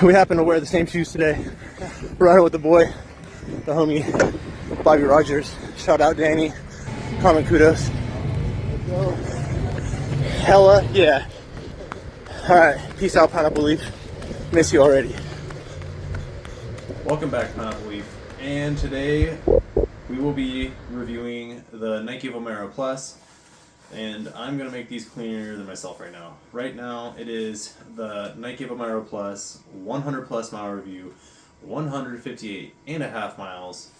we happen to wear the same shoes today. We're out with the boy, the homie, Bobby Rogers. Shout out Danny. Comment kudos. Hella yeah. Alright, peace out, Pineapple Leaf. Miss you already. Welcome back, Pineapple Leaf. And today we will be reviewing the Nike Vomero Plus. And I'm going to make these cleaner than myself right now. Right now it is the Nike Vomero Plus 100 plus mile review, 158.5 miles.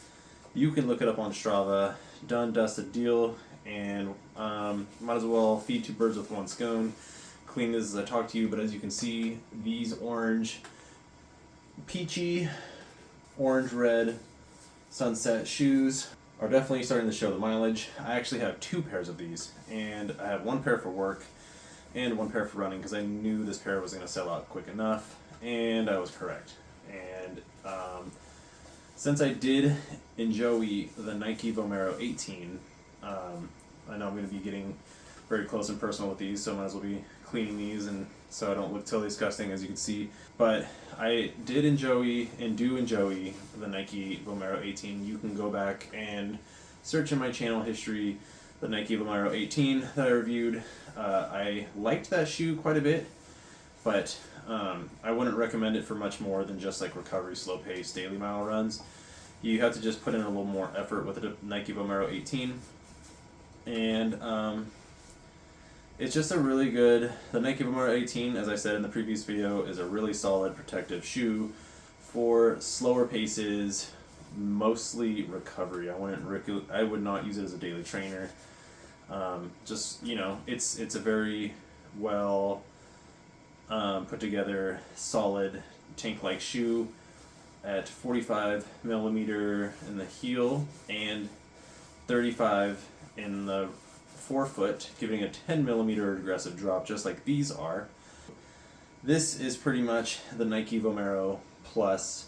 You can look it up on Strava. Done, dusted deal, and might as well feed two birds with one stone. Clean this as I talk to you, but as you can see, these orange, peachy, orange-red sunset shoes are definitely starting to show the mileage. I actually have two pairs of these, and I have one pair for work and one pair for running because I knew this pair was going to sell out quick enough, and I was correct. And since I did enjoy the Nike Vomero 18, I know I'm going to be getting very close and personal with these, so I might as well be cleaning these and so I don't look totally disgusting, as you can see. But I did enjoy and do enjoy the Nike Vomero 18. You can go back and search in my channel history the Nike Vomero 18 that I reviewed. I liked that shoe quite a bit, but I wouldn't recommend it for much more than just like recovery, slow pace, daily mile runs. You have to just put in a little more effort with the Nike Vomero 18. And it's just a really good, the Nike Vomero 18, as I said in the previous video, is a really solid protective shoe for slower paces, mostly recovery. I would not use it as a daily trainer. Just, you know, it's a very well put together, solid tank-like shoe at 45 millimeter in the heel and 35 in the forefoot, giving a 10 millimeter aggressive drop, just like these are. This is pretty much the Nike Vomero Plus,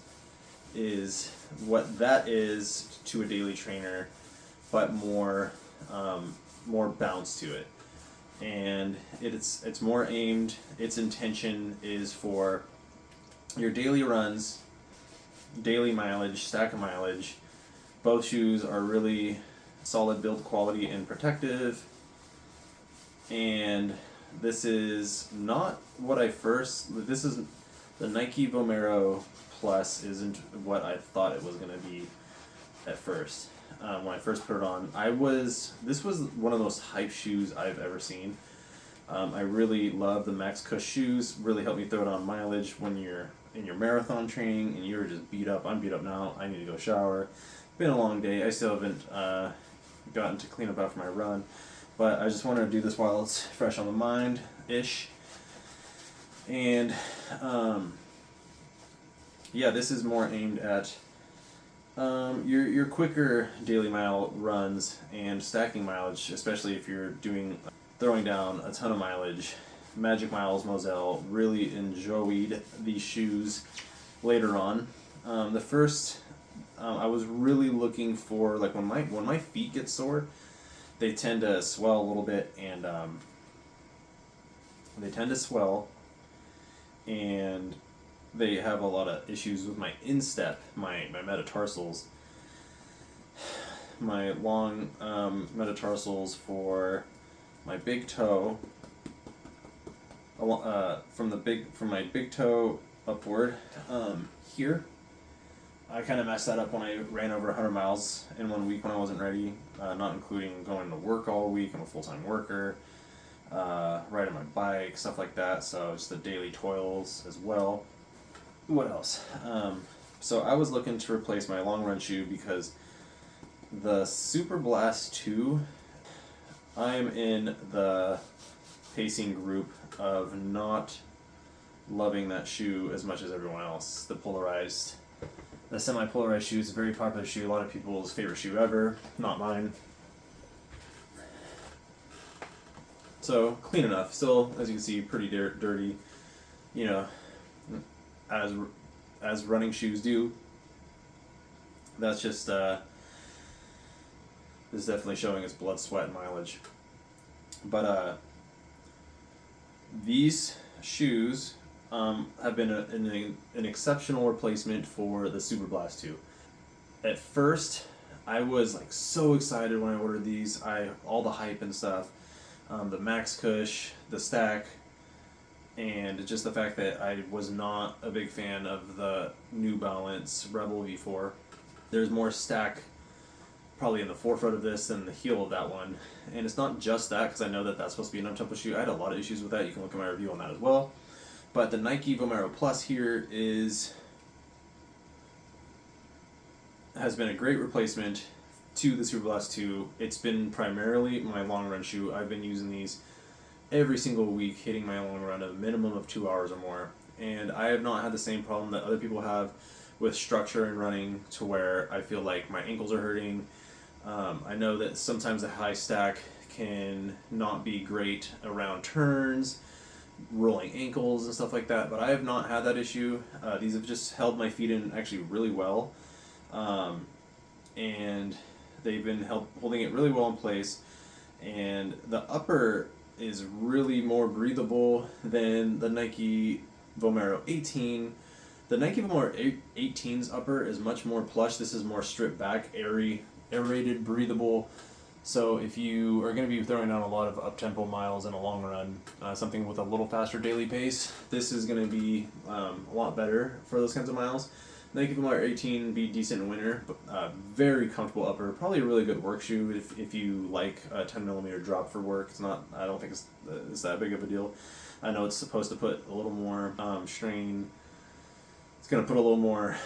is what that is to a daily trainer, but more bounce to it. And it's more aimed, its intention is for your daily runs, daily mileage, stack of mileage. Both shoes are really solid build quality and protective, and this is not what this is the Nike Vomero Plus isn't what I thought it was going to be at first. When I first put it on, this was one of those hype shoes I've ever seen. I really love the Max Cush shoes, really help me throw it on mileage when you're in your marathon training and you're just beat up. I'm beat up now, I need to go shower. Been a long day, I still haven't gotten to clean up after my run, but I just wanted to do this while it's fresh on the mind-ish. And yeah, this is more aimed at your quicker daily mile runs and stacking mileage, especially if you're throwing down a ton of mileage. Magic Miles Moselle really enjoyed these shoes later on. The first I was really looking for, like, when my feet get sore, they tend to swell a little bit, and they have a lot of issues with my instep, my metatarsals, my long metatarsals for my big toe, from my big toe upward here. I kind of messed that up when I ran over 100 miles in 1 week when I wasn't ready, not including going to work all week. I'm a full-time worker, riding my bike, stuff like that, so just the daily toils as well. What else? So I was looking to replace my long run shoe because the Super Blast 2, I'm in the pacing group of not loving that shoe as much as everyone else. The semi-polarized shoe is a very popular shoe, a lot of people's favorite shoe ever, not mine. So, clean enough. Still, as you can see, pretty dirty, you know, as running shoes do. That's just, this is definitely showing its blood, sweat, and mileage. But, these shoes have been an exceptional replacement for the Super Blast 2. At first, I was like so excited when I ordered these. All the hype and stuff, the Max Cush, the stack, and just the fact that I was not a big fan of the New Balance Rebel V4. There's more stack probably in the forefront of this than the heel of that one. And it's not just that, because I know that that's supposed to be an up-tempo shoe. I had a lot of issues with that. You can look at my review on that as well. But the Nike Vomero Plus here has been a great replacement to the Super Blast 2. It's been primarily my long run shoe. I've been using these every single week, hitting my long run a minimum of 2 hours or more. And I have not had the same problem that other people have with structure and running, to where I feel like my ankles are hurting. I know that sometimes a high stack can not be great around turns, rolling ankles and stuff like that, but I have not had that issue. These have just held my feet in actually really well, and they've been holding it really well in place. And the upper is really more breathable than the Nike Vomero 18. The Nike Vomero 18's upper is much more plush. This is more stripped back, airy, aerated, breathable. So if you are going to be throwing down a lot of up-tempo miles in a long run, something with a little faster daily pace, this is going to be a lot better for those kinds of miles. Nike Vomero 18 be decent in winter, but very comfortable upper. Probably a really good work shoe if you like a 10mm drop for work. It's not. I don't think it's that big of a deal. I know it's supposed to put a little more strain. It's going to put a little more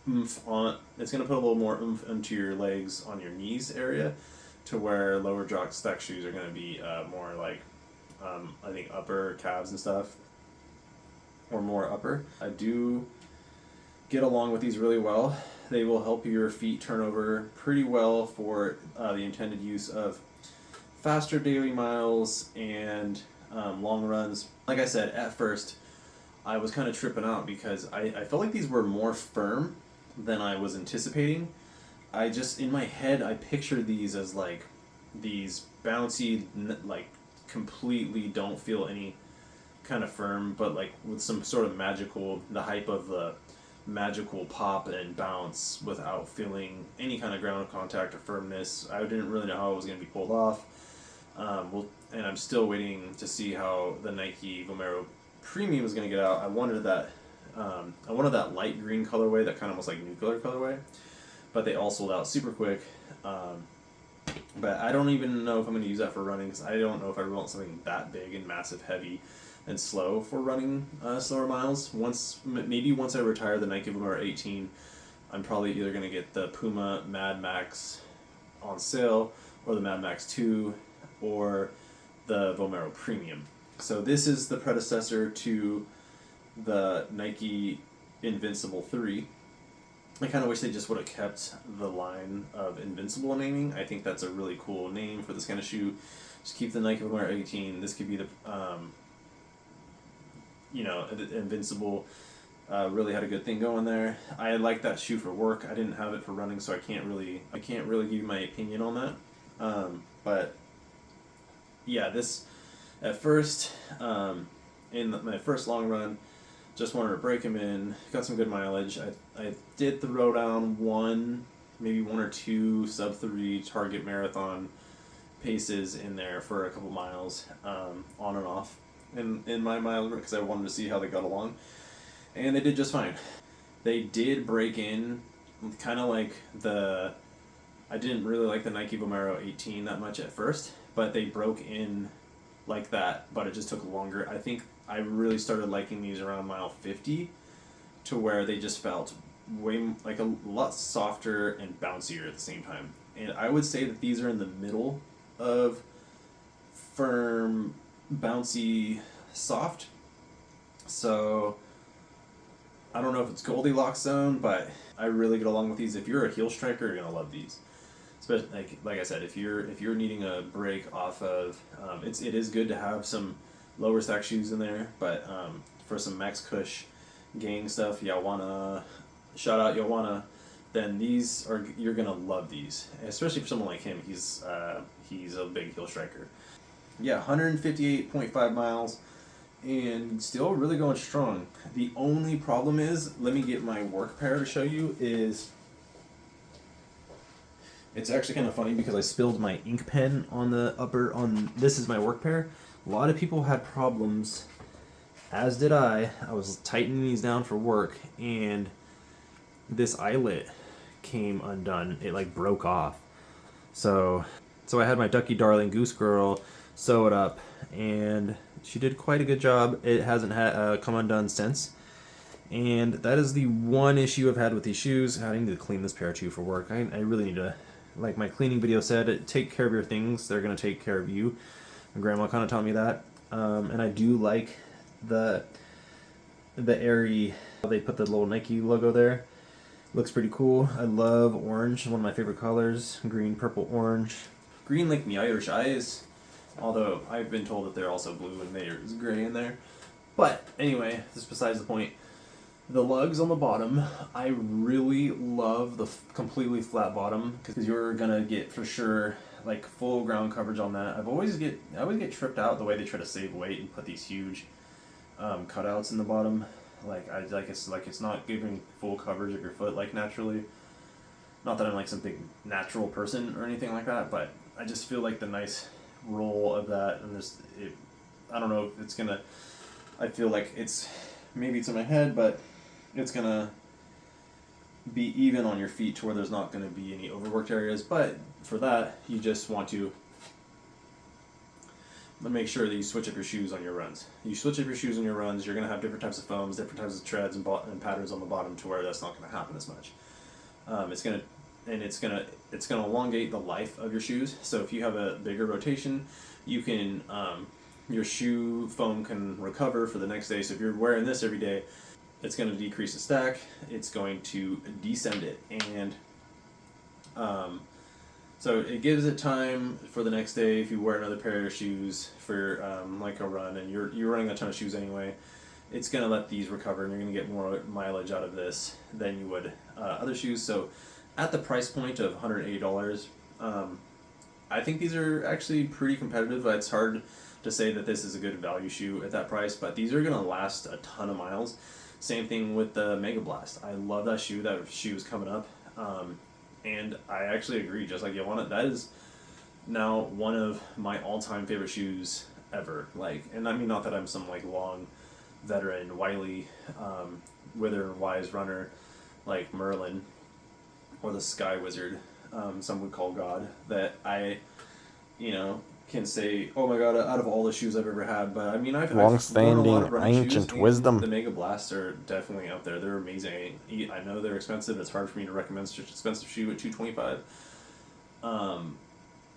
oomph on. It's going to put a little more oomph into your legs on your knees area, to where lower jock stack shoes are going to be more like I think upper calves and stuff, or more upper. I do get along with these really well. They will help your feet turn over pretty well for the intended use of faster daily miles and long runs. Like I said, at first I was kind of tripping out because I felt like these were more firm than I was anticipating. I just, in my head, I pictured these as like these bouncy, like completely don't feel any kind of firm, but like with some sort of the hype of the magical pop and bounce without feeling any kind of ground contact or firmness. I didn't really know how it was going to be pulled off. And I'm still waiting to see how the Nike Vomero Premium is going to get out. I wanted that light green colorway, that kind of almost like nuclear colorway, but they all sold out super quick. But I don't even know if I'm going to use that for running, because I don't know if I want something that big and massive, heavy, and slow for running slower miles. Maybe once I retire the Nike Vomero 18, I'm probably either going to get the Puma Mad Max on sale, or the Mad Max 2, or the Vomero Premium. So this is the predecessor to the Nike Invincible 3. I kind of wish they just would have kept the line of Invincible naming. I think that's a really cool name for this kind of shoe. Just keep the Nike Vomero 18. This could be the Invincible. Really had a good thing going there. I like that shoe for work. I didn't have it for running, so I can't really give you my opinion on that. But yeah, this at first in my first long run, just wanted to break them in. Got some good mileage. I did throw down maybe one or two sub 3 target marathon paces in there for a couple miles, on and off in my mile, because I wanted to see how they got along, and they did just fine. They did break in kind of like I didn't really like the Nike Vomero 18 that much at first, but they broke in like that, but it just took longer. I think I really started liking these around mile 50, to where they just felt like a lot softer and bouncier at the same time. And I would say that these are in the middle of firm, bouncy, soft. So I don't know if it's Goldilocks zone, but I really get along with these. If you're a heel striker, you're gonna love these. Especially like I said, if you're needing a break off of, it is good to have some lower stack shoes in there. But for some Max Cush gang stuff, shout out Yawana, then you're gonna love these, especially for someone like him. He's a big heel striker. Yeah, 158.5 miles, and still really going strong. The only problem is, let me get my work pair to show you, is it's actually kind of funny because I spilled my ink pen on the upper, this is my work pair. A lot of people had problems, as did I. I was tightening these down for work, and this eyelet came undone. It like broke off. So I had my Ducky Darling Goose Girl sew it up, and she did quite a good job. It hasn't come undone since. And that is the one issue I've had with these shoes. I need to clean this pair too for work. I really need to, like my cleaning video said, take care of your things. They're going to take care of you. My grandma kind of taught me that. And I do like the airy, they put the little Nike logo there. Looks pretty cool. I love orange, one of my favorite colors. Green, purple, orange. Green like my Irish eyes, although I've been told that they're also blue and there's gray in there. But anyway, this is besides the point. The lugs on the bottom, I really love the completely flat bottom because you're gonna get for sure like full ground coverage on that. I always get tripped out the way they try to save weight and put these huge cutouts in the bottom. It's not giving full coverage of your foot like naturally. Not that I'm like some big natural person or anything like that, but I just feel like the nice roll of that, and I don't know if it's gonna. I feel like maybe it's in my head, but it's gonna be even on your feet to where there's not gonna be any overworked areas. But for that, you just want to make sure that you switch up your shoes on your runs. You switch up your shoes on your runs, you're gonna have different types of foams, different types of treads and patterns on the bottom to where that's not gonna happen as much. It's gonna elongate the life of your shoes. So if you have a bigger rotation, you can your shoe foam can recover for the next day. So if you're wearing this every day, it's going to decrease the stack. It's going to descend it, and so it gives it time for the next day. If you wear another pair of shoes for like a run, and you're running a ton of shoes anyway, it's going to let these recover, and you're going to get more mileage out of this than you would other shoes. So at the price point of $180, I think these are actually pretty competitive. It's hard to say that this is a good value shoe at that price, but these are going to last a ton of miles. Same thing with the Mega Blast. I love that shoe. That shoe is coming up, and I actually agree. Just like you want it, that is now one of my all-time favorite shoes ever. Like, and I mean, not that I'm some like long veteran, wily, wither and wise runner like Merlin or the Sky Wizard, some would call God. That I, can say, oh my god, out of all the shoes I've ever had. But I mean, I've long-standing worn a lot of running ancient shoes, wisdom. The Mega Blasts are definitely up there. They're amazing. I know they're expensive. It's hard for me to recommend such an expensive shoe at $225.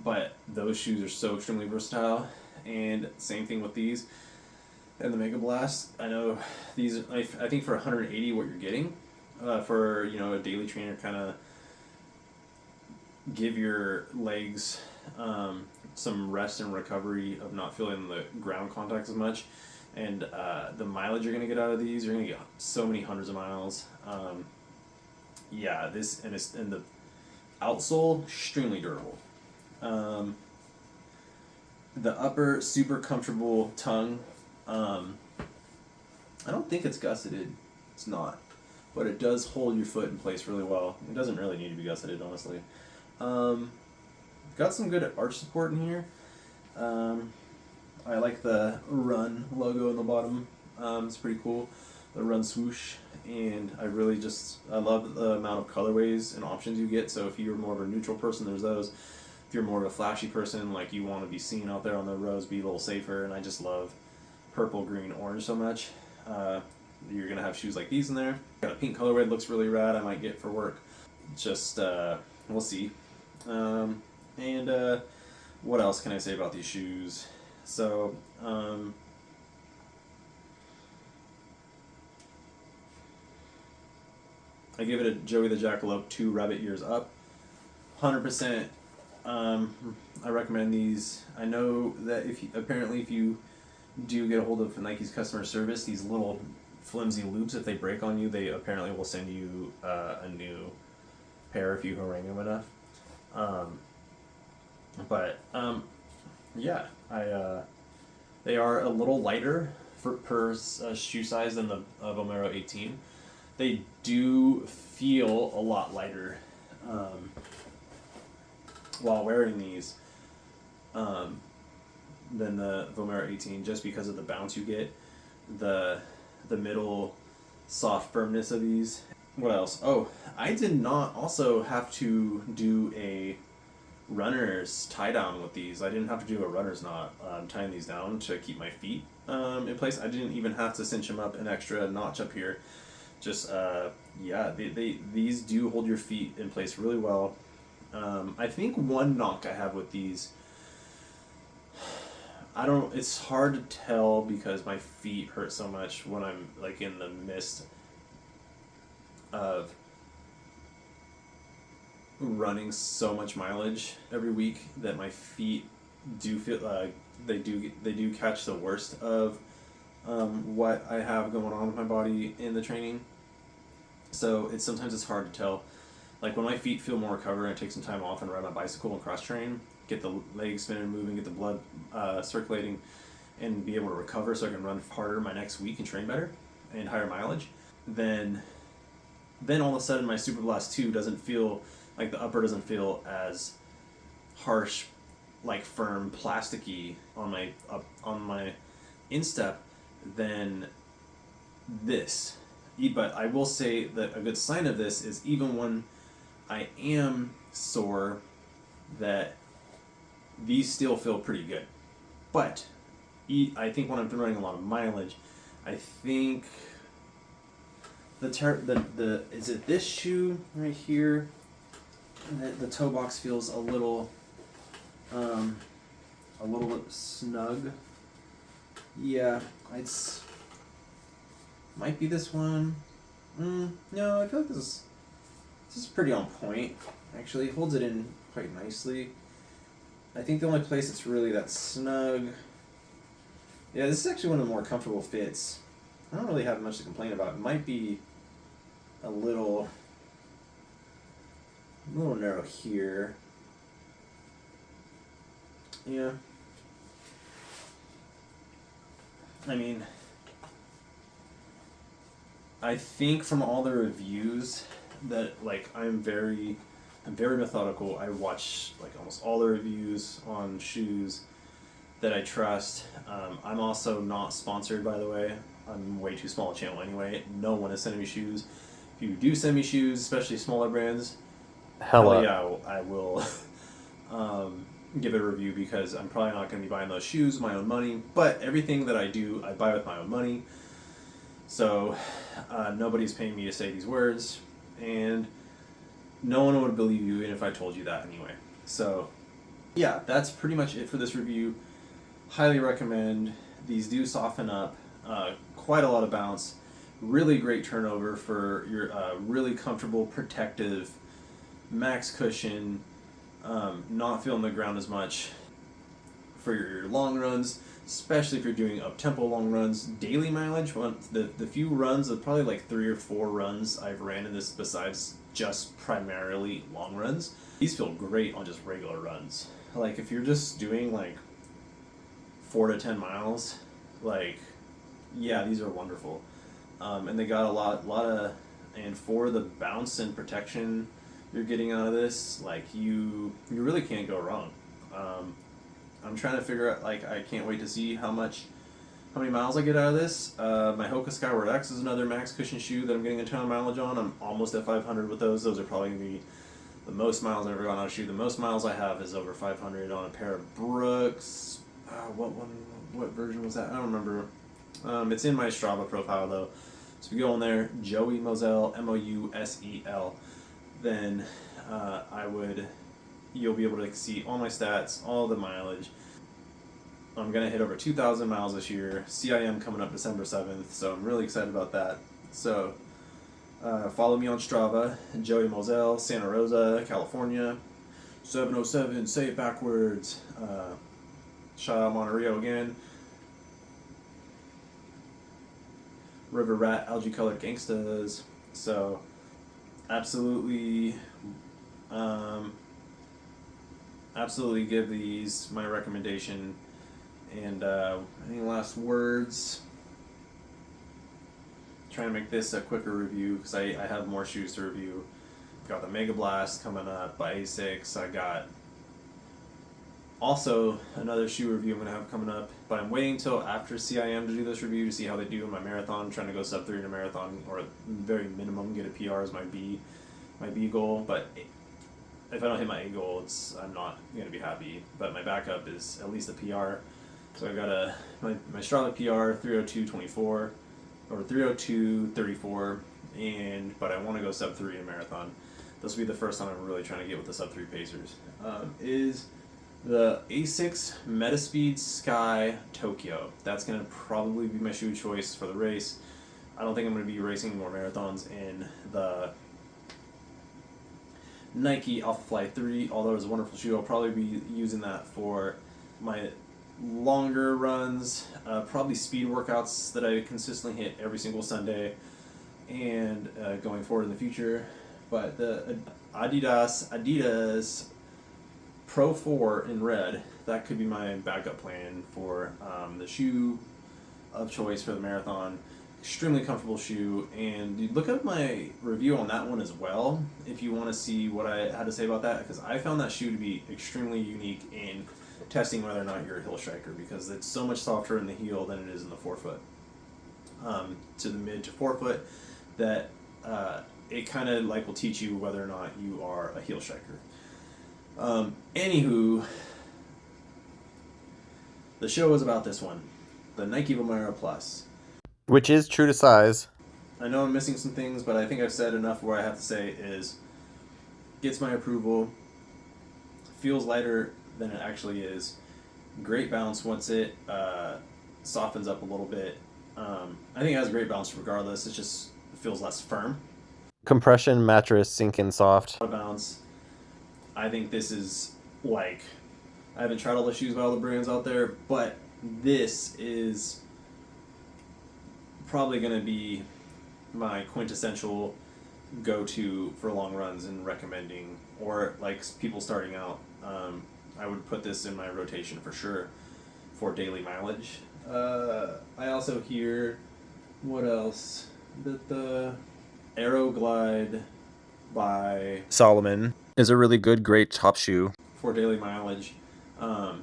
But those shoes are so extremely versatile. And same thing with these and the Mega Blast. I know these. I think for $180, what you're getting for a daily trainer, kind of give your legs some rest and recovery of not feeling the ground contact as much, and the mileage you're gonna get out of these, you're gonna get so many hundreds of miles. And the outsole extremely durable. The upper super comfortable tongue. I don't think it's gusseted. It's not, but it does hold your foot in place really well. It doesn't really need to be gusseted, honestly. Got some good arch support in here. I like the Run logo in the bottom. It's pretty cool. The Run swoosh, and I love the amount of colorways and options you get. So if you're more of a neutral person, there's those. If you're more of a flashy person, like you want to be seen out there on the roads, be a little safer, and I just love purple, green, orange so much. You're gonna have shoes like these in there. Got a pink colorway that looks really rad. I might get for work. Just we'll see. What else can I say about these shoes? So, I give it a Joey the Jackalope 2 rabbit ears up. 100%. I recommend these. I know that if you do get a hold of Nike's customer service, these little flimsy loops, if they break on you, they apparently will send you a new pair if you harangue them enough. They are a little lighter per shoe size than the Vomero 18. They do feel a lot lighter while wearing these than the Vomero 18, just because of the bounce you get, the middle soft firmness of these. What else? Oh, I did not also have to do a runner's tie down with these. I didn't have to do a runner's knot tying these down to keep my feet in place. I didn't even have to cinch them up an extra notch up here. Just yeah, these do hold your feet in place really well. I think one knock I have with these, it's hard to tell because my feet hurt so much when I'm like in the midst of running so much mileage every week that my feet do feel like they do catch the worst of what I have going on with my body in the training. So sometimes it's hard to tell. Like when my feet feel more recovered, I take some time off and ride my bicycle and cross train, get the legs spinning, moving, get the blood circulating, and be able to recover so I can run harder my next week and train better and higher mileage. Then all of a sudden my Super Blast 2 doesn't feel like, the upper doesn't feel as harsh, like firm, plasticky on my instep than this. But I will say that a good sign of this is even when I am sore, that these still feel pretty good. But I think when I'm running a lot of mileage, I think is it this shoe right here? The toe box feels a little snug. Yeah, it's might be this one. No, I feel like this is pretty on point. Actually, it holds it in quite nicely. I think the only place it's really that snug. Yeah, this is actually one of the more comfortable fits. I don't really have much to complain about. It might be a little narrow here. Yeah. I mean, I think from all the reviews that, like, I'm very methodical. I watch like almost all the reviews on shoes that I trust. I'm also not sponsored, by the way. I'm way too small a channel anyway. No one is sending me shoes. If you do send me shoes, especially smaller brands, hell yeah, I will give it a review, because I'm probably not going to be buying those shoes with my own money. But everything that I do, I buy with my own money. So nobody's paying me to say these words, and no one would believe you even if I told you that anyway. So yeah, that's pretty much it for this review. Highly recommend. These do soften up, quite a lot of bounce, really great turnover for your really comfortable, protective, max cushion, not feeling the ground as much for your long runs, especially if you're doing up-tempo long runs. Daily mileage, the few runs, probably like 3 or 4 runs I've ran in this besides just primarily long runs, these feel great on just regular runs. Like if you're just doing like 4 to 10 miles, like, yeah, these are wonderful. And they got a lot of, and for the bounce and protection you're getting out of this, like you really can't go wrong. I'm trying to figure out, like, I can't wait to see how many miles I get out of this. My Hoka Skyward X is another max cushion shoe that I'm getting a ton of mileage on. I'm almost at 500 with those. Those are probably going to be the most miles I've ever gone on a shoe. The most miles I have is over 500 on a pair of Brooks. What version was that? I don't remember. It's in my Strava profile though. So if you go on there, Joey Moselle, Mousel, then you'll be able to see all my stats, all the mileage. I'm going to hit over 2,000 miles this year. CIM coming up December 7th, so I'm really excited about that. So follow me on Strava, Joey Moselle, Santa Rosa, California, 707, say it backwards. Shout out Monterey again. River Rat, Algae Colored Gangstas. So absolutely give these my recommendation. And any last words? trying to make this a quicker review because I have more shoes to review. Got the Mega Blast coming up by Asics. I got also another shoe review I'm going to have coming up, but I'm waiting until after CIM to do this review to see how they do in my marathon. I'm trying to go sub 3 in a marathon, or at very minimum get a PR as my B goal. But if I don't hit my A goal, I'm not going to be happy. But my backup is at least a PR. So I got my Strava PR 302.24 or 302.34, but I want to go sub 3 in a marathon. This will be the first time I'm really trying to get with the sub 3 pacers. Is the Asics Metaspeed Sky Tokyo. That's going to probably be my shoe choice for the race. I don't think I'm going to be racing more marathons in the Nike Alpha Fly 3, although it's a wonderful shoe. I'll probably be using that for my longer runs, probably speed workouts that I consistently hit every single Sunday, and going forward in the future. But the Adidas Pro 4 in red, that could be my backup plan for the shoe of choice for the marathon. Extremely comfortable shoe, and you look up my review on that one as well if you want to see what I had to say about that, because I found that shoe to be extremely unique in testing whether or not you're a heel striker, because it's so much softer in the heel than it is in the forefoot, to the mid to forefoot, that it kind of like will teach you whether or not you are a heel striker. Anywho, the show is about this one, the Nike Vomero Plus, Which is true to size. I know I'm missing some things, but I think I've said enough where I have to say is gets my approval, feels lighter than it actually is, great bounce once it softens up a little bit. I think it has great bounce regardless, it just feels less firm. Compression, mattress, sink in soft. Bounce. I think this is like, I haven't tried all the shoes by all the brands out there, but this is probably going to be my quintessential go-to for long runs and recommending, or like people starting out. I would put this in my rotation for sure for daily mileage. I also hear, what else, that the Aero Glide by Solomon is a really good, great top shoe for daily mileage.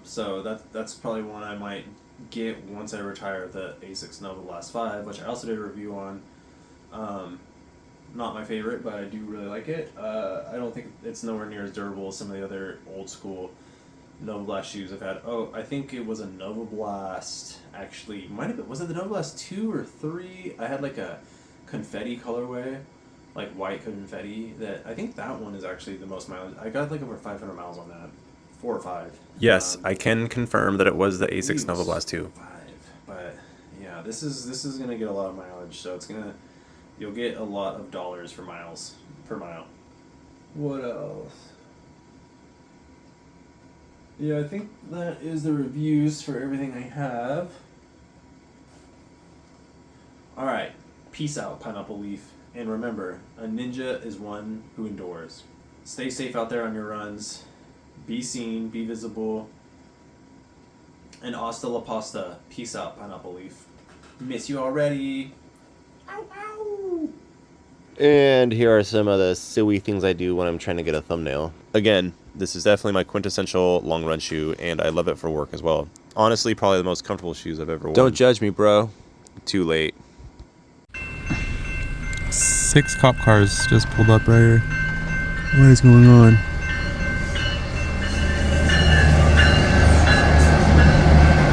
So that's probably one I might get once I retire the Asics Nova Blast 5, which I also did a review on. Not my favorite, but I do really like it. I don't think it's nowhere near as durable as some of the other old school Nova Blast shoes I've had. Oh, I think it was a Nova Blast, actually, might have been, was it the Nova Blast 2 or 3? I had like a confetti colorway, like white confetti, that I think that one is actually the most mileage. I got like over 500 miles on that, 4 or 5. Yes, I can confirm that it was the Asics Nova Blast 2. 5, but yeah, this is gonna get a lot of mileage, so you'll get a lot of dollars for miles per mile. What else? Yeah, I think that is the reviews for everything I have. Alright, peace out, Pineapple Leaf. And remember, a ninja is one who endures. Stay safe out there on your runs. Be seen, be visible. And hasta la pasta. Peace out, Pineapple Leaf. Miss you already. Ow, ow. And here are some of the silly things I do when I'm trying to get a thumbnail. Again, this is definitely my quintessential long run shoe, and I love it for work as well. Honestly, probably the most comfortable shoes I've ever worn. Don't judge me, bro. Too late. 6 cop cars just pulled up right here. What is going on?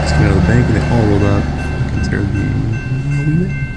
Just came out of the bank and they all rolled up. Consider the